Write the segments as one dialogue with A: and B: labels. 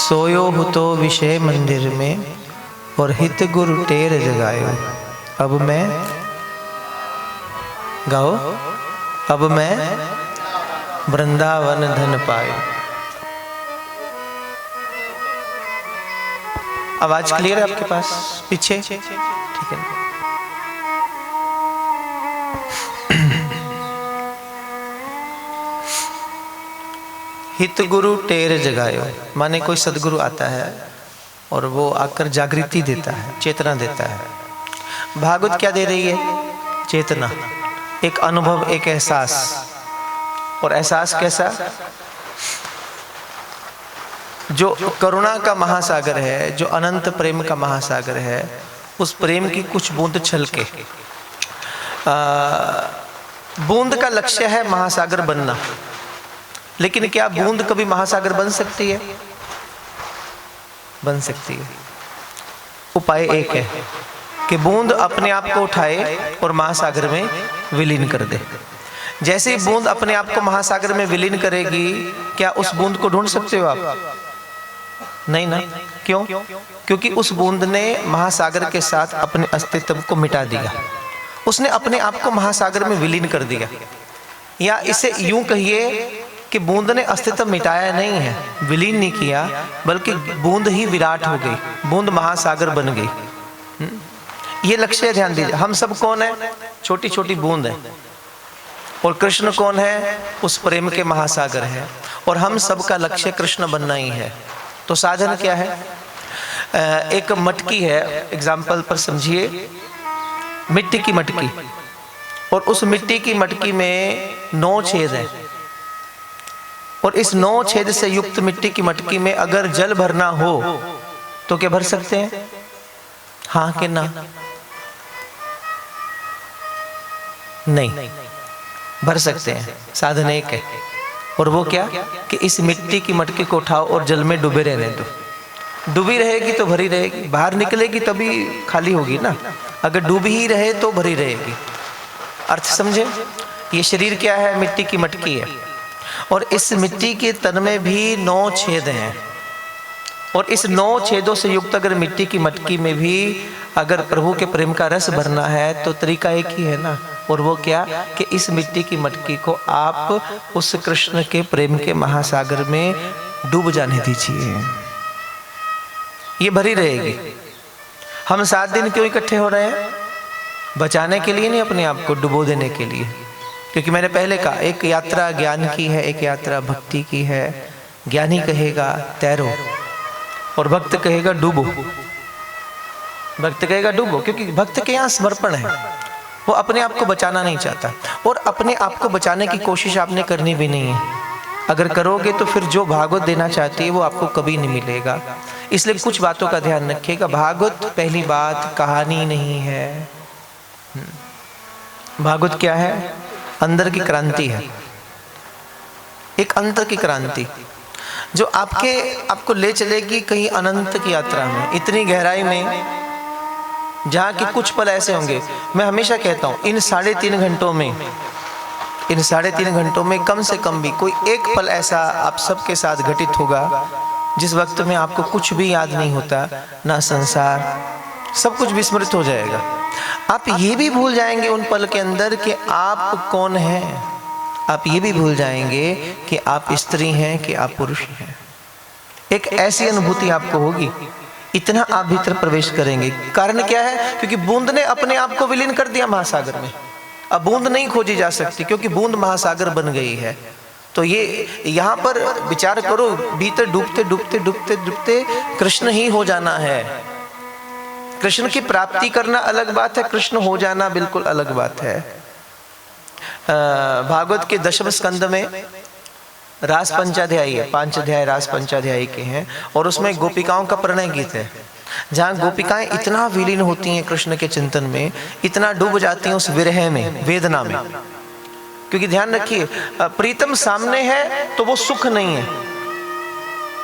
A: सोयो हुतो विषय मंदिर में और हित गुरु टेर जगायो। अब मैं गाओ, अब मैं वृंदावन धन पायो। आवाज क्लियर है आपके पास पीछे? ठीक है। हित गुरु टेर जगायो, माने कोई सदगुरु आता है और वो आकर जागृति देता है, चेतना देता है। भागवत क्या दे रही है? चेतना, एक अनुभव, एक एहसास। और एहसास कैसा? जो करुणा का महासागर है, जो अनंत प्रेम का महासागर है, उस प्रेम की कुछ बूंद छलके। बूंद का लक्ष्य है महासागर बनना, लेकिन क्या बूंद कभी महासागर बन सकती है? बन सकती है। उपाय एक है कि बूंद अपने आप को उठाए और महासागर में विलीन कर दे। जैसे ही बूंद अपने आप को महासागर में विलीन करेगी, क्या उस बूंद को ढूंढ सकते हो आप? नहीं ना। क्यों? क्योंकि उस बूंद ने महासागर के साथ अपने अस्तित्व को मिटा दिया। उसने अपने आप को महासागर में विलीन कर दिया। या इसे यूं कहिए कि बूंद ने अस्तित्व मिटाया नहीं है, विलीन नहीं किया, बल्कि बूंद ही विराट हो गई, बूंद महासागर बन गई। ये लक्ष्य ध्यान दीजिए। हम सब कौन है? छोटी छोटी बूंद है। और कृष्ण कौन है? उस प्रेम के महासागर है। और हम सब का लक्ष्य कृष्ण बनना ही है। तो साधन क्या है? एक मटकी है, एग्जाम्पल पर समझिए, मिट्टी की मटकी, और उस मिट्टी की मटकी में 9 छेद है। और इस 9 छेद से युक्त मिट्टी की मटकी में अगर जल भरना हो तो क्या भर सकते हैं? हाँ कि ना? नहीं भर सकते हैं। साधन एक है, और वो क्या कि इस मिट्टी की मटकी को उठाओ और जल में डूबे रहने दो। डूबी रहेगी तो भरी रहेगी, बाहर निकलेगी तभी खाली होगी ना। अगर डूबी ही रहे तो भरी रहेगी। अर्थ समझे? ये शरीर क्या है? मिट्टी की मटकी है। और इस मिट्टी के तन में भी 9 छेद हैं। और इस 9 छेदों से युक्त अगर मिट्टी की मटकी में भी अगर प्रभु के प्रेम का रस भरना है तो तरीका एक ही है ना। और वो क्या कि इस मिट्टी की मटकी को आप उस कृष्ण के प्रेम के महासागर में डूब जाने दीजिए, ये भरी रहेगी। हम 7 दिन क्यों इकट्ठे हो रहे हैं? बचाने के लिए नहीं, अपने आप को डुबो देने के लिए। क्योंकि मैंने पहले कहा, एक यात्रा ज्ञान की है, एक यात्रा भक्ति की है। ज्ञानी कहेगा तैरो और भक्त कहेगा डूबो। भक्त कहेगा डूबो, क्योंकि भक्त के यहाँ समर्पण है। वो अपने आप को बचाना नहीं चाहता, और अपने आप को बचाने की कोशिश आपने करनी भी नहीं है। अगर करोगे तो फिर जो भागवत देना चाहती है वो आपको कभी नहीं मिलेगा। इसलिए कुछ बातों का ध्यान रखिएगा। भागवत पहली बात कहानी नहीं है। भागवत क्या है? अंदर की क्रांति है, एक अंतर की क्रांति जो आपको ले चलेगी कहीं अनंत की यात्रा में, इतनी गहराई में, जहाँ के कुछ पल ऐसे होंगे। मैं हमेशा कहता हूँ इन 3.5 घंटों में कम से कम भी कोई एक पल ऐसा आप सबके साथ घटित होगा जिस वक्त में आपको कुछ भी याद नहीं होता, ना संसार, सब कुछ विस्मृत हो जाएगा। आप ये भी भूल जाएंगे उन पल के अंदर कि आप कौन हैं। आप ये भी भूल जाएंगे कि आप स्त्री हैं कि आप पुरुष हैं। एक ऐसी अनुभूति आपको होगी, इतना आप भीतर प्रवेश करेंगे। कारण क्या है? क्योंकि बूंद ने अपने आप को विलीन कर दिया महासागर में। अब बूंद नहीं खोजी जा सकती, क्योंकि बूंद महासागर बन गई है। तो ये यहाँ पर विचार करो, भीतर डूबते डूबते डूबते डूबते कृष्ण ही हो जाना है। कृष्ण की प्राप्ति करना अलग बात है, कृष्ण हो जाना बिल्कुल अलग बात है। भागवत के 10वें स्कंद में रास पंचाध्यायी है, 5 अध्याय रास पंचाध्यायी के हैं, और उसमें गोपिकाओं का प्रणय गीत है, जहाँ गोपिकाएं इतना विलीन होती हैं कृष्ण के चिंतन में, इतना डूब जाती हैं उस विरह में, वेदना में। क्योंकि ध्यान रखिए, प्रीतम सामने है तो वो सुख नहीं है,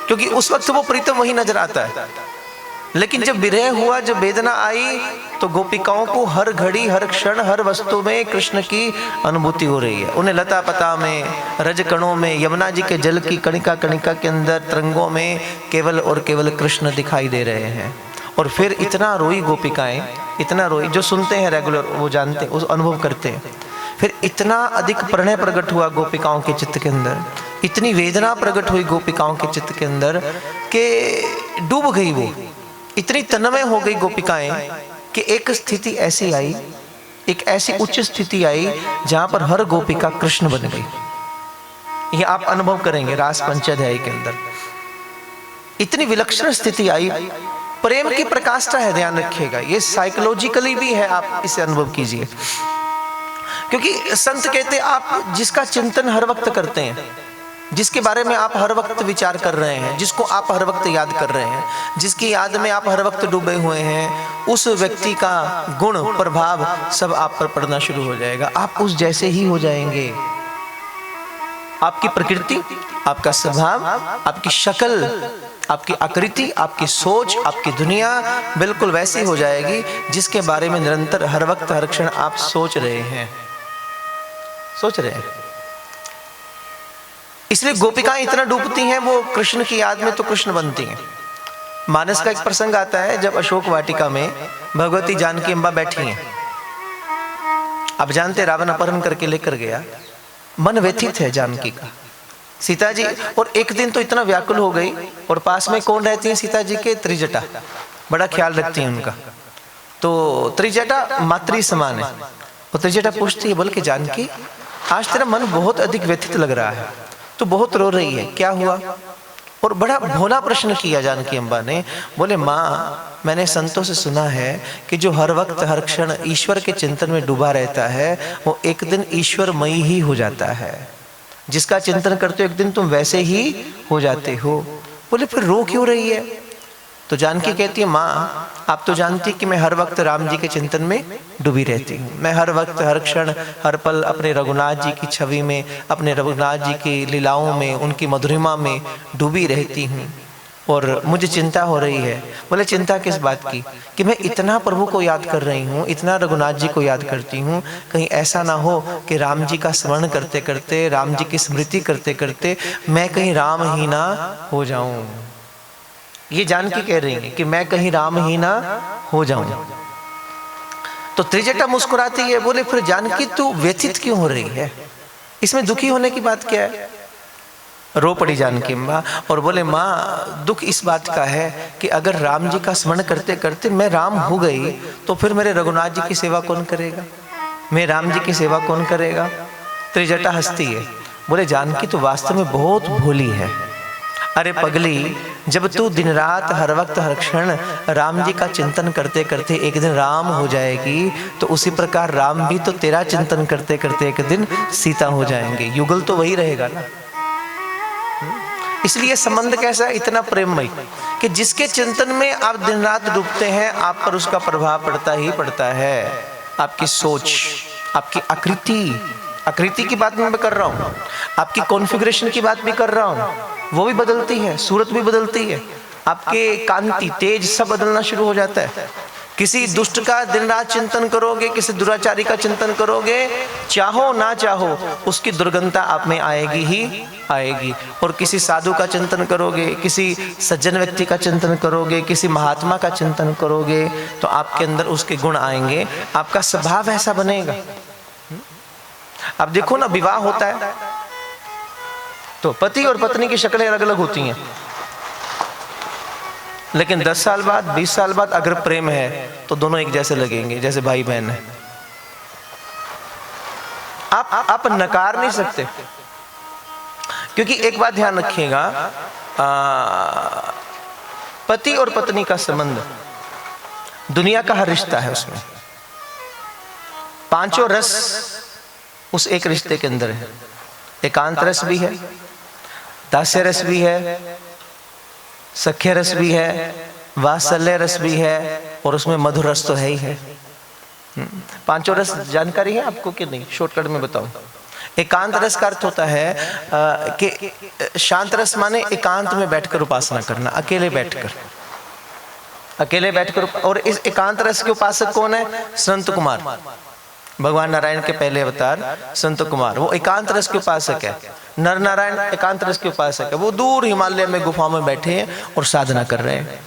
A: क्योंकि उस वक्त वो प्रीतम वही नजर आता है। लेकिन जब विरह हुआ, जब वेदना आई, तो गोपिकाओं को हर घड़ी, हर क्षण, हर वस्तु में कृष्ण की अनुभूति हो रही है। उन्हें लता पता में, रज कणों में, यमुना जी के जल की कणिका कणिका के अंदर, तरंगों में केवल और केवल कृष्ण दिखाई दे रहे हैं। और फिर इतना रोई गोपिकाएं, इतना रोई, जो सुनते हैं रेगुलर वो जानते हैं, उस अनुभव करते हैं। फिर इतना अधिक प्रणय प्रकट हुआ गोपिकाओं के चित्त के अंदर, इतनी वेदना प्रकट हुई गोपिकाओं के चित्त के अंदर कि डूब गई वो, इतनी तन्मय हो गई गोपिकाएं कि एक स्थिति ऐसी आई, एक ऐसी उच्च स्थिति आई जहां पर हर गोपिका कृष्ण बन गई। ये आप अनुभव करेंगे रास पंचाध्याय के अंदर। इतनी विलक्षण स्थिति आई, प्रेम की प्रकाष्ठा है, ध्यान रखिएगा, ये साइकोलॉजिकली भी है, आप इसे अनुभव कीजिए। क्योंकि संत कहते आप जिसका चिंतन हर वक्त करते हैं, जिसके बारे में आप हर वक्त विचार कर रहे हैं, जिसको आप हर वक्त याद कर रहे हैं, जिसकी याद में आप हर वक्त डूबे हुए हैं, उस व्यक्ति का गुण प्रभाव सब आप पर पड़ना शुरू हो जाएगा। आप उस जैसे ही हो जाएंगे। आपकी प्रकृति, आपका स्वभाव, आपकी शक्ल, आपकी आकृति, आपकी सोच, आपकी दुनिया बिल्कुल वैसी हो जाएगी जिसके बारे में निरंतर हर वक्त हर क्षण आप सोच रहे हैं, सोच रहे हैं। इसलिए गोपिकाएं इतना डूबती हैं वो कृष्ण की याद में, तो कृष्ण बनती हैं। मानस का एक प्रसंग आता है जब अशोक वाटिका में भगवती जानकी अम्बा बैठी हैं। अब जानते रावण अपहरण करके लेकर गया, मन व्यथित है जानकी का, सीता जी। और एक दिन तो इतना व्याकुल हो गई, और पास में कौन रहती है सीता जी के? त्रिजटा, बड़ा ख्याल रखती हैं उनका। तो त्रिजटा मातृ समान है। और त्रिजटा पूछती है, बोल के जानकी आज तेरा मन बहुत अधिक व्यथित लग रहा है, तो बहुत रो रही है, क्या हुआ? और बड़ा भोला प्रश्न किया जानकी अम्बा ने। बोले, माँ मैंने संतों से सुना है कि जो हर वक्त हर क्षण ईश्वर के चिंतन में डूबा रहता है वो एक दिन ईश्वरमयी ही हो जाता है। जिसका चिंतन करते हो एक दिन तुम वैसे ही हो जाते हो। बोले, फिर रो क्यों रही है? तो जानकी कहती है, माँ आप तो जानती कि मैं हर वक्त राम जी के चिंतन में डूबी रहती हूँ। मैं हर वक्त हर क्षण हर पल अपने रघुनाथ जी की छवि में, अपने रघुनाथ जी की लीलाओं में, उनकी मधुरिमा में डूबी रहती हूँ और मुझे चिंता हो रही है। बोले, चिंता किस बात की? कि मैं इतना प्रभु को याद कर रही हूँ, इतना रघुनाथ जी को याद करती हूँ, कहीं ऐसा ना हो कि राम जी का स्मरण करते करते, राम जी की स्मृति करते करते मैं कहीं राम ही ना हो जाऊं। ये जानकी कह रही है कि मैं कहीं राम ही ना हो जाऊं। तो त्रिजटा मुस्कुराती है। बोले, फिर जानकी तू व्यथित क्यों हो रही है? इसमें दुखी होने की बात क्या है? रो पड़ी जानकी अम्बा और बोले, माँ दुख इस बात का है कि अगर राम जी का स्मरण करते करते मैं राम हो गई तो फिर मेरे रघुनाथ जी की सेवा कौन करेगा? मैं राम जी की सेवा कौन करेगा? त्रिजटा हंसती है। बोले, जानकी तो वास्तव में बहुत भोली है। अरे पगली, जब तू दिन रात हर वक्त हर क्षण राम जी का चिंतन करते करते एक दिन राम हो जाएगी, तो उसी प्रकार राम भी तो तेरा चिंतन करते करते एक दिन सीता हो जाएंगे। युगल तो वही रहेगा ना। इसलिए संबंध कैसा, इतना प्रेममय कि जिसके चिंतन में आप दिन रात डूबते हैं आप पर उसका प्रभाव पड़ता ही पड़ता है। आपकी सोच, आपकी आकृति की बात मैं कर रहा हूँ, आपकी कॉन्फ़िगरेशन की बात भी कर रहा हूँ, वो भी बदलती है, सूरत भी बदलती है, आपके कांति तेज सब बदलना शुरू हो जाता है। किसी दुष्ट का दिन रात चिंतन करोगे, किसी दुराचारी का चिंतन करोगे, चाहो ना चाहो उसकी दुर्गंधता आप में आएगी ही आएगी। और किसी साधु का चिंतन करोगे, किसी सज्जन व्यक्ति का चिंतन करोगे, किसी महात्मा का चिंतन करोगे तो आपके अंदर उसके गुण आएंगे, आपका स्वभाव ऐसा बनेगा। अब देखो ना, विवाह होता है तो पति और पत्नी की शक्लें अलग अलग होती हैं, लेकिन 10 साल बाद 20 साल बाद अगर प्रेम है तो दोनों एक जैसे लगेंगे, जैसे भाई बहन है। आप नकार नहीं सकते। क्योंकि एक बात ध्यान रखिएगा, पति और पत्नी का संबंध दुनिया का हर रिश्ता है, उसमें पांचों रस उस एक रिश्ते के अंदर है। एकांत रस भी है, दास्य रस भी है, सख्य रस भी है, वात्सल्य रस भी है, और उसमें मधुर रस तो है ही है। पांचों रस जानकारी है आपको कि नहीं? शॉर्टकट में बताऊं। एकांत रस का अर्थ होता है कि शांत रस माने एकांत में बैठकर उपासना करना, अकेले बैठकर। अकेले बैठकर। और इस एकांत रस के उपासक कौन है? संत कुमार, भगवान नारायण के पहले अवतार संत कुमार, वो एकांत रस के उपासक है। नर नारायण एकांत रस के उपासक है, वो दूर हिमालय में गुफा में बैठे हैं और साधना कर रहे हैं।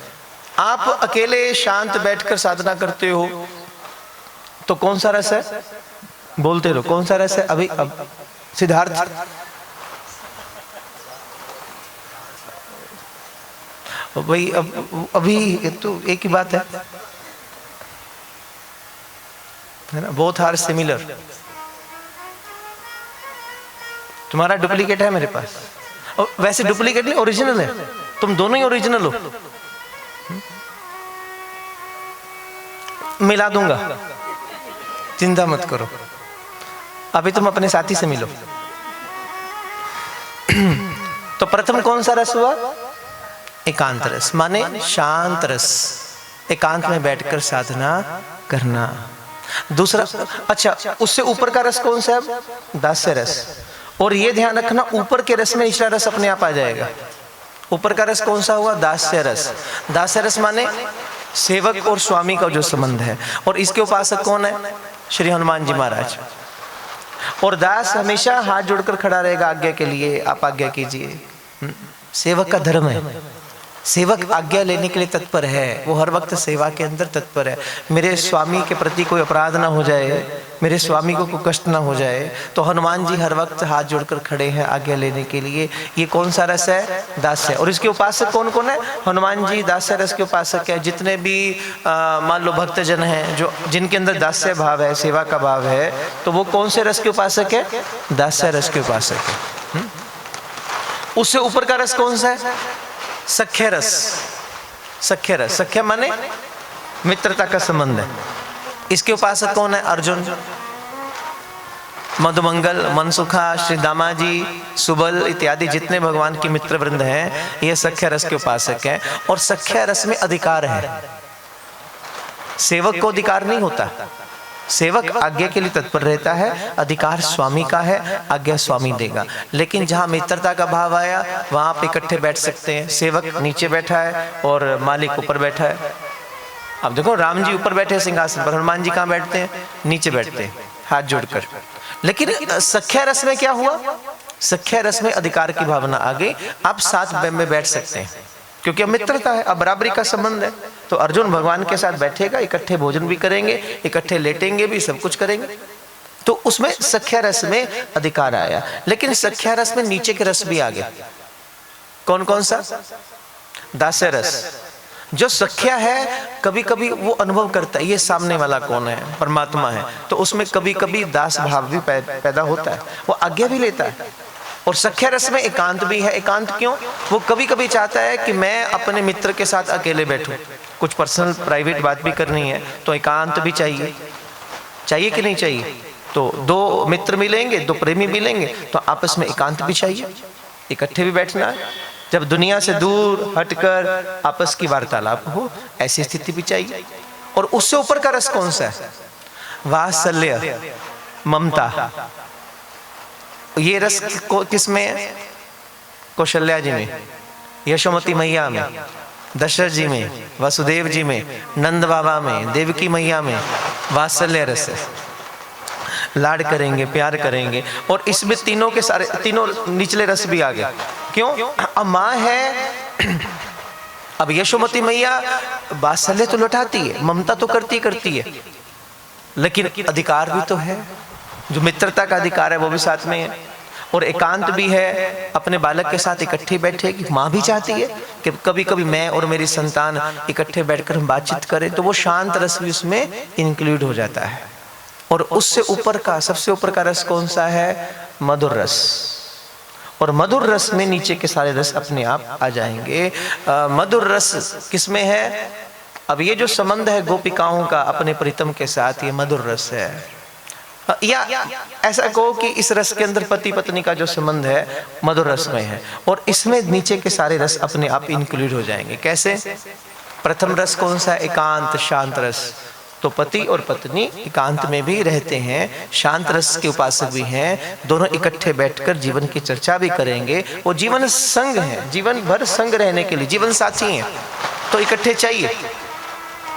A: आप अकेले शांत बैठकर साधना करते हो तो कौन सा रस है? बोलते रहो, कौन सा रस है? अभी अब सिद्धार्थ, भाई अभी तो एक ही बात है ना, बोथ आर सिमिलर। तुम्हारा डुप्लीकेट है मेरे पास, और वैसे डुप्लीकेट नहीं, ओरिजिनल है, तुम दोनों ही ओरिजिनल हो। मिला दूंगा, चिंता मत करो, अभी तुम अपने साथी से मिलो। तो प्रथम कौन सा रस हुआ? एकांत रस, माने शांत रस, एकांत में बैठकर साधना करना। दूसरा, अच्छा उससे ऊपर का रस कौन सा है? दास्य रस। और ये ध्यान रखना, ऊपर के रस में निचला रस अपने आप आ जाएगा। ऊपर का रस कौन सा हुआ? दास्य रस। दास्य रस माने सेवक और स्वामी का जो संबंध है, और इसके उपासक कौन है? श्री हनुमान जी महाराज। और दास हमेशा हाथ जोड़कर खड़ा रहेगा आज्ञा के लिए, आप आज्ञा कीजिए। सेवक का धर्म है, सेवक आज्ञा लेने के लिए तत्पर है, वो हर वक्त सेवा के अंदर तत्पर है। मेरे स्वामी के प्रति कोई अपराध ना हो जाए, मेरे स्वामी को कोई कष्ट ना हो जाए, तो हनुमान जी हर वक्त हाथ जोड़कर खड़े हैं आज्ञा लेने के लिए। ये कौन सा रस है? दास्य। और इसके उपासक कौन कौन है? हनुमान जी दास्य रस के उपासक है। जितने भी मान लो भक्तजन हैं जो जिनके अंदर दास्य भाव है, सेवा का भाव है, तो वो कौन से रस के उपासक है? दास्य रस के उपासक है। उससे ऊपर का रस कौन सा है? सख्य रस। सख्य रस, सख्य माने मित्रता का संबंध है। इसके उपासक कौन है? अर्जुन, मधुमंगल, मनसुखा, श्री दामाजी, सुबल इत्यादि जितने भगवान के मित्र वृंद हैं, ये सख्य रस के उपासक हैं। और सख्य रस में अधिकार है, सेवक को अधिकार नहीं होता। सेवक आज्ञा के लिए तत्पर रहता है, अधिकार स्वामी का है, आज्ञा स्वामी देगा। लेकिन जहां मित्रता का भाव आया वहां आप इकट्ठे बैठ सकते हैं। सेवक नीचे बैठा है और मालिक ऊपर बैठा है। अब देखो, राम जी ऊपर बैठे सिंहासन पर, हनुमान जी कहाँ बैठते हैं? नीचे बैठते हैं हाथ जोड़कर। लेकिन सख्या रस में क्या हुआ? सख्या रस में अधिकार की भावना आ गई, आप साथ में बैठ सकते हैं, क्योंकि अब मित्रता है, अब बराबरी का संबंध है। तो अर्जुन भगवान के साथ बैठेगा, इकट्ठे भोजन भी करेंगे, इकट्ठे लेटेंगे भी, सब कुछ करेंगे। तो उसमें सख्या रस में अधिकार आया। लेकिन सख्या रस में नीचे के रस भी आ गए। कौन कौन सा? दास्य रस। जो सख्या है, कभी कभी वो अनुभव करता है ये सामने वाला कौन है? परमात्मा है। तो उसमें कभी कभी दास भाव भी पैदा होता है, वो आज्ञा भी लेता है। और सख्या रस में एकांत भी है। एकांत क्यों? वो कभी कभी चाहता है कि मैं अपने मित्र के साथ अकेले बैठूं, कुछ पर्सनल प्राइवेट बात भी करनी है, तो एकांत भी चाहिए। चाहिए कि नहीं चाहिए? तो दो मित्र मिलेंगे, दो प्रेमी मिलेंगे, तो आपस में एकांत भी चाहिए, इकट्ठे भी बैठना है। जब दुनिया से दूर हटकर आपस की वार्तालाप हो, ऐसी स्थिति भी चाहिए। और उससे ऊपर का रस कौन सा है? वात्सल्य, ममता। ये रस किसमें है? कौशल्या जी में, यशोमती मैया में, दशरथ जी में, वसुदेव जी में, नंद बाबा में, देवकी मैया में वात्सल्य रस है। लाड करेंगे, प्यार करेंगे। और इसमें तीनों के सारे तीनों निचले रस भी आ गए। क्यों? अब माँ है, अब यशोमती मैया वात्सल्य तो लौटाती है, ममता तो करती है, लेकिन अधिकार भी तो है, जो मित्रता का अधिकार है वो भी साथ में है। और एकांत भी है, अपने बालक के साथ इकट्ठे बैठेगी। माँ भी चाहती है कि कभी कभी मैं और मेरी संतान इकट्ठे बैठकर हम बातचीत करें, तो वो शांत रस भी उसमें इंक्लूड हो जाता है। और उससे ऊपर का, सबसे ऊपर का रस कौन सा है? मधुर रस। और मधुर रस में नीचे के सारे रस अपने आप आ जाएंगे। मधुर रस किसमें है? अब ये जो संबंध है गोपिकाओं का अपने प्रीतम के साथ, ये मधुर रस है। या ऐसा कहो कि इस रस के अंदर पति पत्नी का जो संबंध है मधुर रस में है, और इसमें नीचे के सारे रस अपने आप इंक्लूड हो जाएंगे। कैसे? प्रथम रस कौन सा? एकांत, शांत रस। तो पति और पत्नी एकांत में भी रहते हैं, शांत रस के उपासक भी हैं, दोनों इकट्ठे बैठकर जीवन की चर्चा भी करेंगे। वो जीवन संग है, जीवन भर संग रहने के लिए जीवन साथी हैं, तो इकट्ठे चाहिए।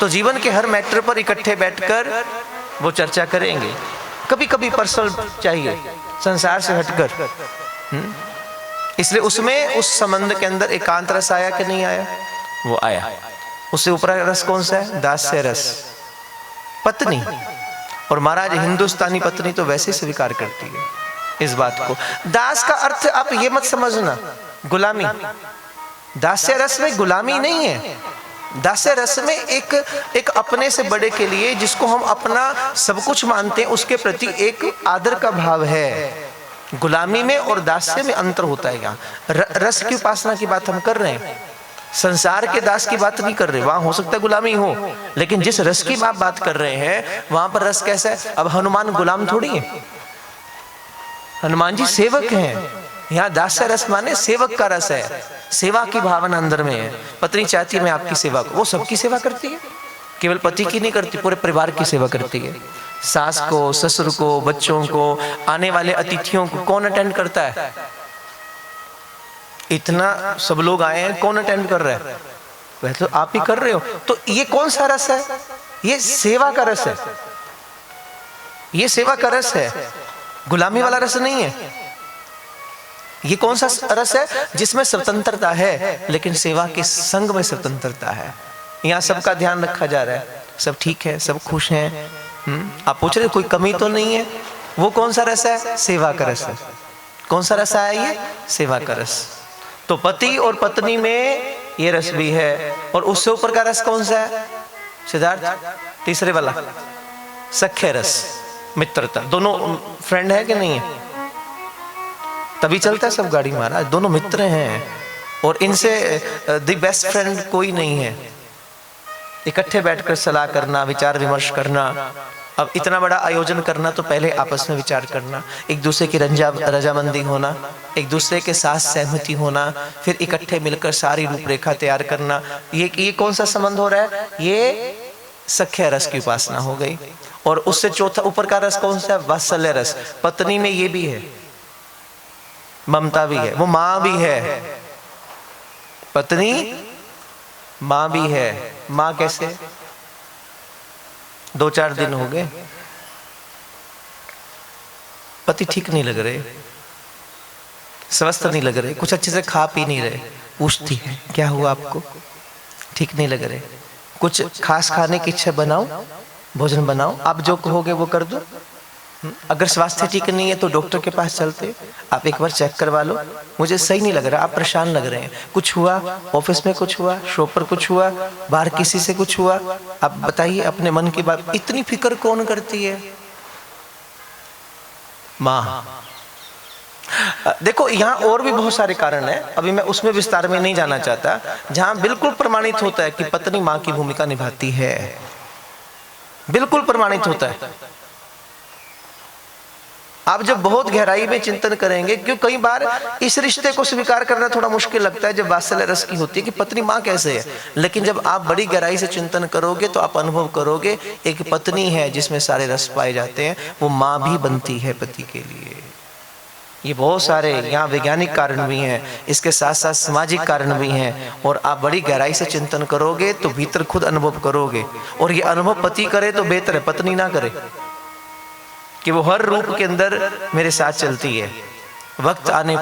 A: तो जीवन के हर मैटर पर इकट्ठे बैठकर वो चर्चा करेंगे। कभी कभी पर्सनल चाहिए, संसार से हटकर। इसलिए उसमें उस संबंध के अंदर एकांत रस आया कि नहीं आया? वो आया। उससे ऊपर रस कौन सा है? दास्य रस। पत्नी, और महाराज हिंदुस्तानी पत्नी तो वैसे स्वीकार करती है इस बात को। दास का अर्थ आप ये मत समझना गुलामी। दास्य रस में गुलामी नहीं है। दास्य रस में एक अपने से बड़े के लिए, जिसको हम अपना सब कुछ मानते हैं, उसके प्रति एक आदर का भाव है। गुलामी में और दास्य में अंतर होता है। यहाँ रस की उपासना की बात हम कर रहे हैं, संसार के दास की बात नहीं कर रहे। वहां हो सकता है गुलामी हो, लेकिन जिस रस की आप बात कर रहे हैं वहां पर रस कैसा है? अब हनुमान गुलाम थोड़ी है, हनुमान जी सेवक हैं। यहाँ दास्य रस माने सेवक का रस है, सेवा की भावना अंदर में है। पत्नी चाहती है मैं आपकी सेवा करूं, वो सबकी सेवा करती है, केवल पति की नहीं करती, पूरे परिवार की सेवा करती है। सास को, ससुर को, बच्चों को, आने वाले अतिथियों को कौन अटेंड करता है? इतना सब लोग आए हैं, कौन अटेंड कर रहा है? वह तो आप ही कर रहे हो। तो ये कौन सा रस है? ये सेवा का रस है, ये सेवा का रस है, गुलामी वाला रस नहीं है। ये कौन सा रस है? जिसमें स्वतंत्रता है, लेकिन सेवा के संग में स्वतंत्रता है। यहाँ सबका ध्यान रखा जा रहा है, सब ठीक है, सब खुश हैं। आप पूछ रहे कोई कमी तो नहीं है? वो कौन सा रस है? सेवा का रस है। कौन सा रस है ये? सेवा का रस। तो पति और पत्नी में ये रस भी है। और उससे ऊपर का रस कौन सा है सिद्धार्थ? तीसरे वाला सख्य रस, मित्रता। दोनों फ्रेंड है कि नहीं है? तभी चलता है सब गाड़ी महाराज। दोनों मित्र हैं और इनसे द बेस्ट फ्रेंड कोई नहीं है। इकट्ठे बैठकर सलाह करना, विचार विमर्श करना। अब इतना बड़ा आयोजन करना तो पहले आपस में विचार करना, एक दूसरे की रजामंदी होना, एक दूसरे के साथ सहमति होना, फिर इकट्ठे मिलकर सारी रूपरेखा तैयार करना। ये कौन सा संबंध हो रहा है? ये सख्य रस की उपासना हो गई। और उससे चौथा ऊपर का रस कौन सा है? वात्सल्य रस। पत्नी में ये भी है, ममता भी है, वो मां भी है। पत्नी मां भी है। मां कैसे? 2-4 दिन हो गए, पति ठीक नहीं लग रहे, स्वस्थ नहीं लग रहे, कुछ अच्छे से खा पी नहीं रहे, पूछती है क्या हुआ आपको? ठीक नहीं लग रहे, कुछ खास खाने की इच्छा, बनाओ, भोजन बनाओ, आप जो कहोगे वो कर दो। अगर स्वास्थ्य ठीक नहीं है तो डॉक्टर के पास चलते, आप एक बार चेक करवा लो, मुझे सही नहीं लग रहा, आप परेशान लग रहे हैं, कुछ हुआ, ऑफिस में कुछ हुआ, शॉप पर कुछ हुआ, बाहर किसी से कुछ हुआ, आप बताइए अपने मन की बात। इतनी फिक्र कौन करती है? माँ। देखो यहाँ और भी बहुत सारे कारण हैं, अभी मैं उसमें विस्तार में नहीं जाना चाहता। जहां बिल्कुल प्रमाणित होता है कि पत्नी माँ की भूमिका निभाती है, बिल्कुल प्रमाणित होता है। आप जब बहुत गहराई में चिंतन करेंगे, क्यों कई बार इस रिश्ते को स्वीकार करना थोड़ा मुश्किल लगता है जब वात्सल्य रस की होती है कि पत्नी माँ कैसे है, लेकिन जब आप बड़ी गहराई से चिंतन करोगे तो आप अनुभव करोगे एक पत्नी है जिसमें सारे रस पाए जाते हैं, वो माँ भी बनती है पति के लिए। ये बहुत सारे यहाँ वैज्ञानिक कारण भी हैं, इसके साथ साथ सामाजिक कारण भी हैं, और आप बड़ी गहराई से चिंतन करोगे तो भीतर खुद अनुभव करोगे। और ये अनुभव पति करे तो बेहतर है, पत्नी ना करे, कि वो हर रूप के अंदर मेरे साथ चलती है। वक्त आने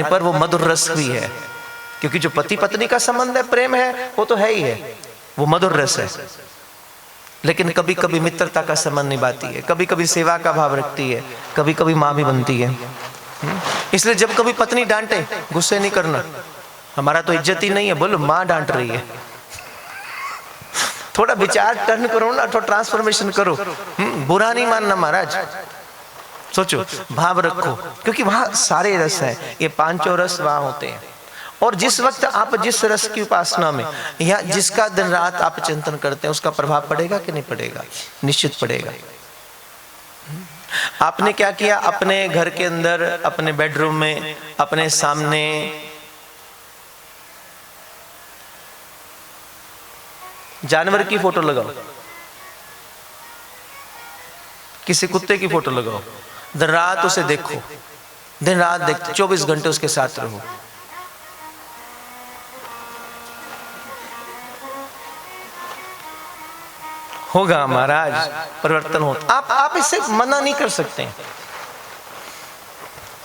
A: पर वो मधुर रस भी है, क्योंकि जो पति पत्नी का संबंध है, प्रेम है, वो तो है ही है, वो मधुर रस है। लेकिन कभी कभी मित्रता का संबंध निभाती है, कभी कभी सेवा का भाव रखती है, कभी कभी माँ भी बनती है। इसलिए जब कभी पत्नी डांटे, गुस्से नहीं करना, हमारा तो इज्जत ही नहीं है, बोलो माँ डांट रही है, थोड़ा विचार टर्न करो ना, थोड़ा ट्रांसफॉर्मेशन करो। बुरा नहीं मानना महाराज, सोचो, भाव रखो, क्योंकि वहां सारे रस हैं, ये पांचों रस वहां होते हैं। और जिस वक्त आप जिस रस की उपासना में या जिसका दिन रात आप चिंतन करते हैं, उसका प्रभाव पड़ेगा कि नहीं पड़ेगा? निश्चित पड़ेगा। आपने क्या किया? अपने घर के अंदर, अपने बेडरूम में, अपने सामने जानवर की फोटो लगाओ, किसी कुत्ते की फोटो लगाओ, दिन रात उसे देखो, दिन रात देखते, 24 घंटे उसके साथ रहो। होगा महाराज, परिवर्तन होता। आप इससे मना नहीं कर सकते,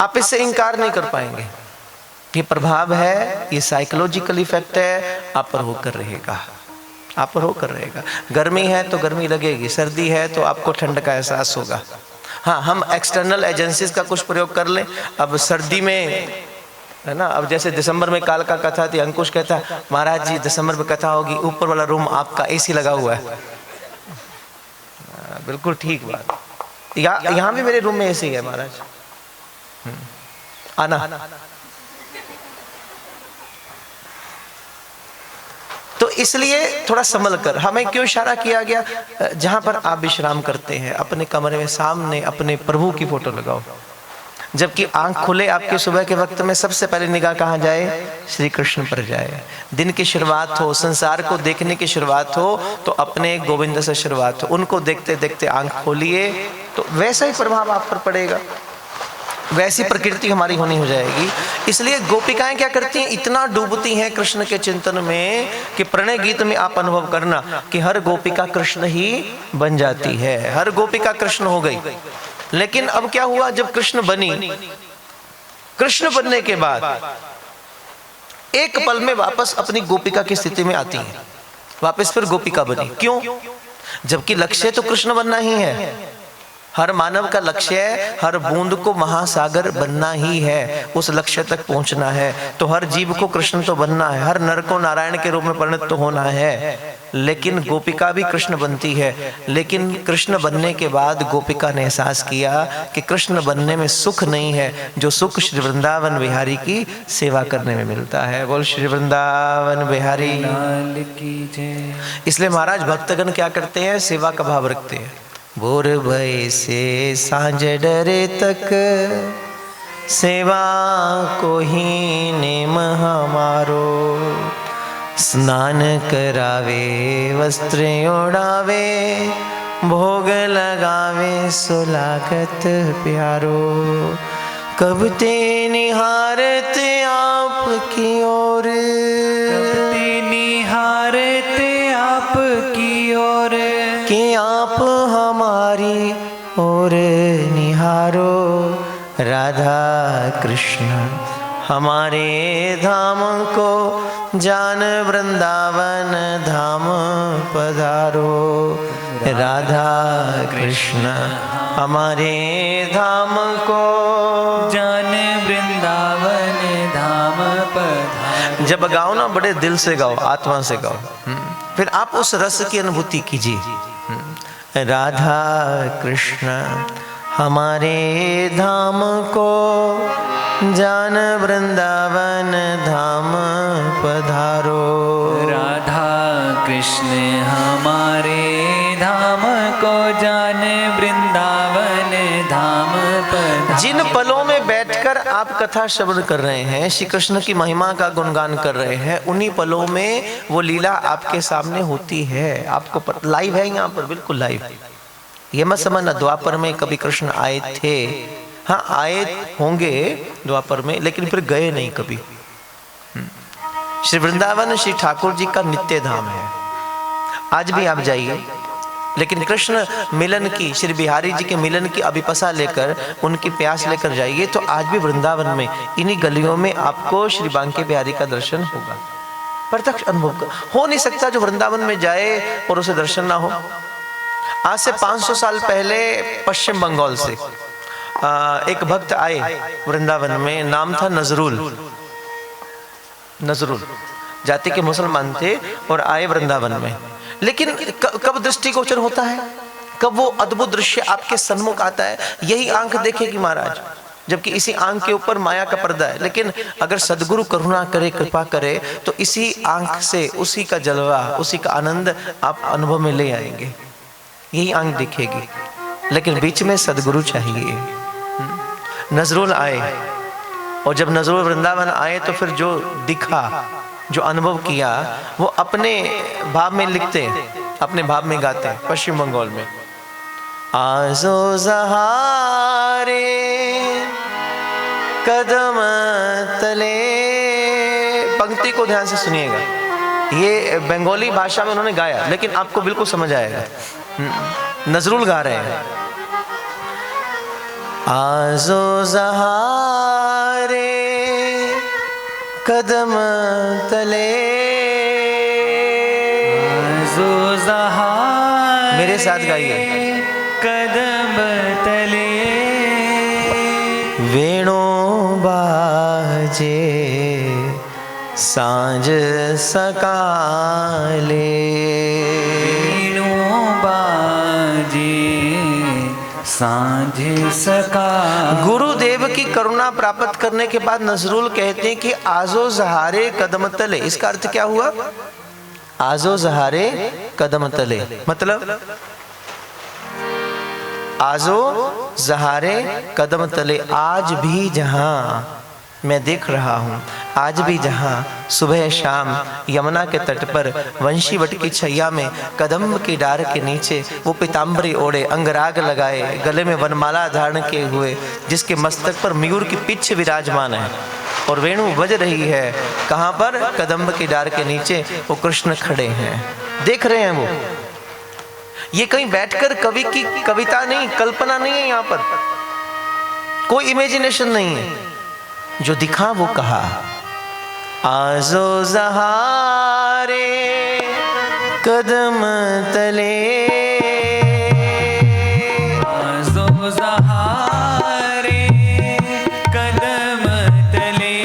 A: आप इससे इनकार नहीं कर पाएंगे। ये प्रभाव है, ये साइकोलॉजिकल इफेक्ट है, आप पर होकर रहेगा, आप पर होकर रहेगा। गर्मी है तो गर्मी लगेगी, सर्दी है तो आपको ठंड का एहसास होगा। हाँ, हम एक्सटर्नल एजेंसीज का कुछ प्रयोग कर लें। अब सर्दी में है ना, अब जैसे दिसंबर में काल का कथा थी, अंकुश कहता महाराज जी दिसंबर में कथा होगी, ऊपर वाला रूम आपका एसी लगा हुआ है। बिल्कुल ठीक बात, यहाँ भी मेरे रूम में एसी है महाराज, आना। तो इसलिए थोड़ा संभल कर, हमें क्यों इशारा किया गया, जहां पर आप विश्राम करते हैं अपने कमरे में सामने अपने प्रभु की फोटो लगाओ। जबकि आंख खुले आपके सुबह के वक्त में सबसे पहले निगाह कहाँ जाए, श्री कृष्ण पर जाए। दिन की शुरुआत हो, संसार को देखने की शुरुआत हो तो अपने गोविंद से शुरुआत हो। उनको देखते देखते आंख खोलिए तो वैसा ही प्रभाव आप पर पड़ेगा, वैसी प्रकृति हमारी होनी हो जाएगी। इसलिए गोपिकाएं क्या करती हैं, इतना डूबती हैं कृष्ण के चिंतन में कि प्रणय गीत में आप अनुभव करना कि हर गोपिका कृष्ण ही बन जाती है, हर गोपिका कृष्ण हो गई। लेकिन अब क्या हुआ, जब कृष्ण बनी, कृष्ण बनने के बाद एक पल में वापस अपनी गोपिका की स्थिति में आती है, वापस फिर गोपिका बनी। क्यों? जबकि लक्ष्य तो कृष्ण बनना ही है। हर मानव का लक्ष्य है, हर बूंद को महासागर बनना ही है, उस लक्ष्य तक पहुंचना है। तो हर जीव को कृष्ण तो बनना है, हर नर को नारायण के रूप में परिणत तो होना है। लेकिन गोपिका भी कृष्ण बनती है। लेकिन कृष्ण बनने के बाद गोपिका ने एहसास किया कि कृष्ण बनने में सुख नहीं है, जो सुख श्री वृंदावन बिहारी की सेवा करने में मिलता है। बोल श्री वृंदावन बिहारी लाल की जय। इसलिए महाराज भक्तगण क्या करते हैं, सेवा का भाव रखते हैं। भोर भय से सांझ डरे तक सेवा को ही नेम हमारो, स्नान करावे वस्त्र ओढ़ावे, भोग लगावे सो लागत प्यारो। कब ते निहारत आपकी ओर, कब ते निहारत आपकी ओर, कि आप हमारी ओर निहारो। राधा कृष्ण हमारे धाम को जान, वृंदावन धाम पधारो। राधा कृष्ण हमारे धाम को जान, वृंदावन धाम पधारो। जब गाओ ना बड़े दिल से गाओ, आत्मा से गाओ, फिर आप उस रस की अनुभूति कीजिए। राधा कृष्ण हमारे धाम को जान, वृंदावन धाम पधारो। राधा कृष्ण हमारे धाम को जान, वृंदावन धाम पधारो। जिन पलों में बैठकर आप कथा श्रवण कर रहे हैं, श्री कृष्ण की महिमा का गुणगान कर रहे हैं, उन्हीं पलों में वो लीला आपके सामने होती है। आपको लाइव है, यहाँ पर बिल्कुल लाइव। ये मत समझना द्वापर में कभी कृष्ण आए थे, हाँ आए होंगे द्वापर में, लेकिन फिर गए नहीं कभी। श्री वृंदावन श्री ठाकुर जी का नित्य धाम है। आज भी आप जाइए, लेकिन कृष्ण मिलन की, श्री बिहारी जी के मिलन की अभिपसा लेकर, उनकी प्यास लेकर जाइए, तो आज भी वृंदावन में इन्हीं गलियों में आपको श्री बांके बिहारी का दर्शन होगा। प्रत्यक्ष अनुभव हो नहीं सकता जो वृंदावन में जाए और उसे दर्शन ना हो। आज से 500 साल पहले पश्चिम बंगाल से एक भक्त आए वृंदावन में, नाम था नजरुल। नजरुल जाति के मुसलमान थे और आए वृंदावन में। लेकिन कब दृष्टिगोचर होता है, कब वो अद्भुत दृश्य आपके सन्मुख आता है, यही आंख देखेगी महाराज, जबकि इसी आंख के ऊपर माया का पर्दा है। लेकिन अगर सदगुरु करुणा करे, कृपा करे, तो इसी आंख से उसी का जलवा, उसी का आनंद आप अनुभव में ले आएंगे। यही आंख दिखेगी, लेकिन बीच में सदगुरु चाहिए। नजरुल आए, और जब नजरुल वृंदावन आए तो फिर जो दिखा, जो अनुभव किया, वो अपने भाव में लिखते हैं, अपने भाव में गाते हैं पश्चिम बंगाल में। आजो जहारे कदम तले, पंक्ति को ध्यान से सुनिएगा। ये बंगाली भाषा में उन्होंने गाया, लेकिन आपको बिल्कुल समझ आएगा। नजरुल गा रहे हैं। आजो ज़हारे कदम तले,
B: आजो ज़हारे
A: मेरे साथ गाइए।
B: कदम तले,
A: वेणु बाजे सांझ सकाले,
B: वेणु बाजे सांझ सका।
A: गुरुदेव की करुणा प्राप्त करने के बाद नजरुल कहते हैं कि आजो ज़हारे कदम तले। इसका अर्थ क्या हुआ? आजो ज़हारे कदम तले मतलब आजो ज़हारे कदम तले, आज भी जहां मैं देख रहा हूँ, आज भी जहाँ सुबह शाम यमुना के तट पर वंशीवट की छैया में कदम्ब की डार के नीचे वो पीताम्बरी ओढ़े, अंगराग लगाए, गले में वनमाला धारण किए हुए, जिसके मस्तक पर मयूर की पिच्छ विराजमान है और वेणु बज रही है, कहाँ पर? कदम्ब की डार के नीचे वो कृष्ण खड़े हैं, देख रहे हैं वो। ये कहीं बैठकर कवि की कविता नहीं, कल्पना नहीं है, यहाँ पर कोई इमेजिनेशन नहीं है, जो दिखा वो कहा। आजो ज़हारे कदम तले,
B: आजो ज़हारे कदम तले,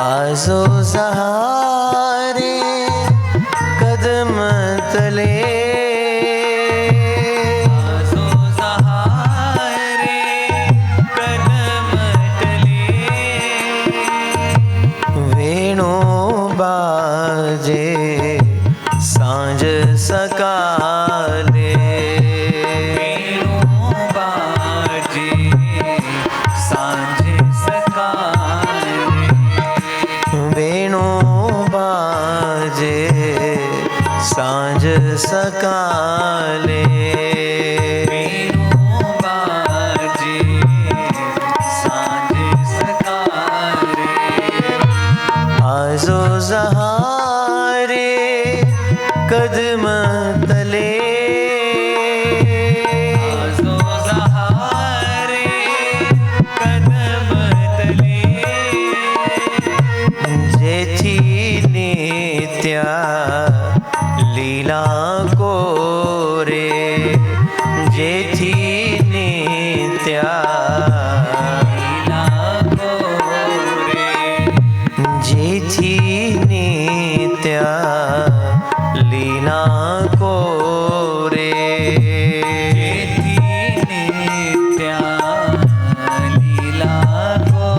A: आजो ज़हारे कदम तले, सांझ सकाले,
B: वेणु बाजे सांझ सकाले,
A: वेणु बाजे सांझ सकाले,
B: वेणु बाजे सांझ सकाले।
A: आजो ज़हारे कदम तले,
B: आजो ज़हारे कदम तले,
A: जेथी नित्या लीला को रे, जेथी नित्या
B: लीला को रे,
A: जेथी नित्या लीला को रे,
B: जेथी नित्या लीला को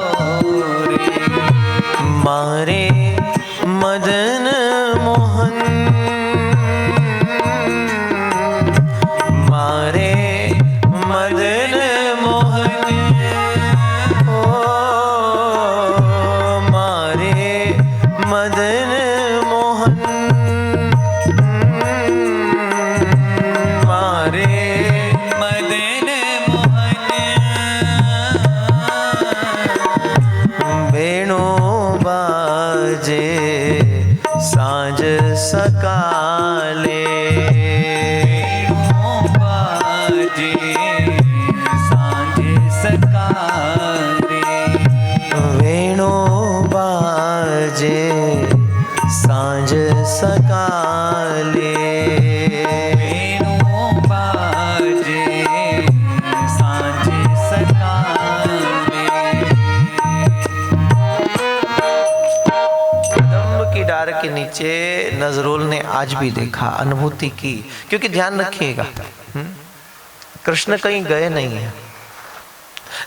B: रे,
A: मारे मदन मोहन, मारे मदन मोहन, ओ मारे मदन मोहन, मारे
B: मदन मोहन,
A: वेणु बाजे सांझ सकाले,
B: वेणु बाजे सांझ सकाले,
A: वेणु बाजे सांझ सकाले,
B: वेणु बाजे सांझ सकाले।
A: कदम्ब की डार के नीचे नजरुल ने आज भी देखा, अनुभूति की। क्योंकि ध्यान रखिएगा, कृष्ण कहीं गए नहीं है।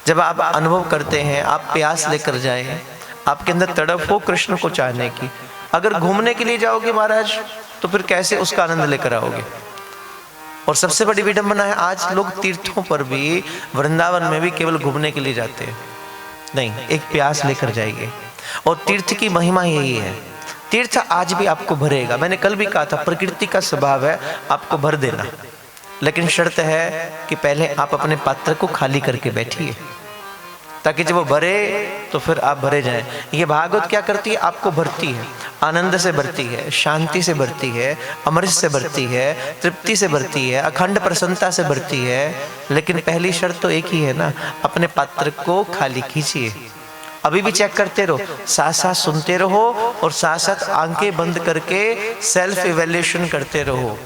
A: जब आप अनुभव करते हैं, आप प्यास लेकर जाए, आपके अंदर तड़प हो कृष्ण को चाहने की, अगर घूमने के लिए जाओगे महाराज तो फिर कैसे उसका आनंद लेकर आओगे? और सबसे बड़ी विडंबना है, आज लोग तीर्थों पर भी, वृंदावन में भी केवल घूमने के लिए जाते हैं। नहीं, एक प्यास लेकर जाइए। और तीर्थ की महिमा यही है, तीर्थ आज भी आपको भरेगा। मैंने कल भी कहा था, प्रकृति का स्वभाव है आपको भर देना, लेकिन शर्त है कि पहले आप अपने पात्र को खाली करके बैठिए, ताकि जब वो भरे तो फिर आप भरे जाएं। ये भागवत क्या करती है? आपको भरती है। आनंद से भरती है, शांति से भरती है, अमृत से भरती है, तृप्ति से भरती है, अखंड प्रसन्नता से भरती है। लेकिन पहली शर्त तो एक ही है ना, अपने पात्र को खाली कीजिए। अभी भी चेक करते रहो, साथ साथ सुनते रहो और साथ साथ आंखें बंद करके सेल्फ इवैल्यूएशन करते रहो।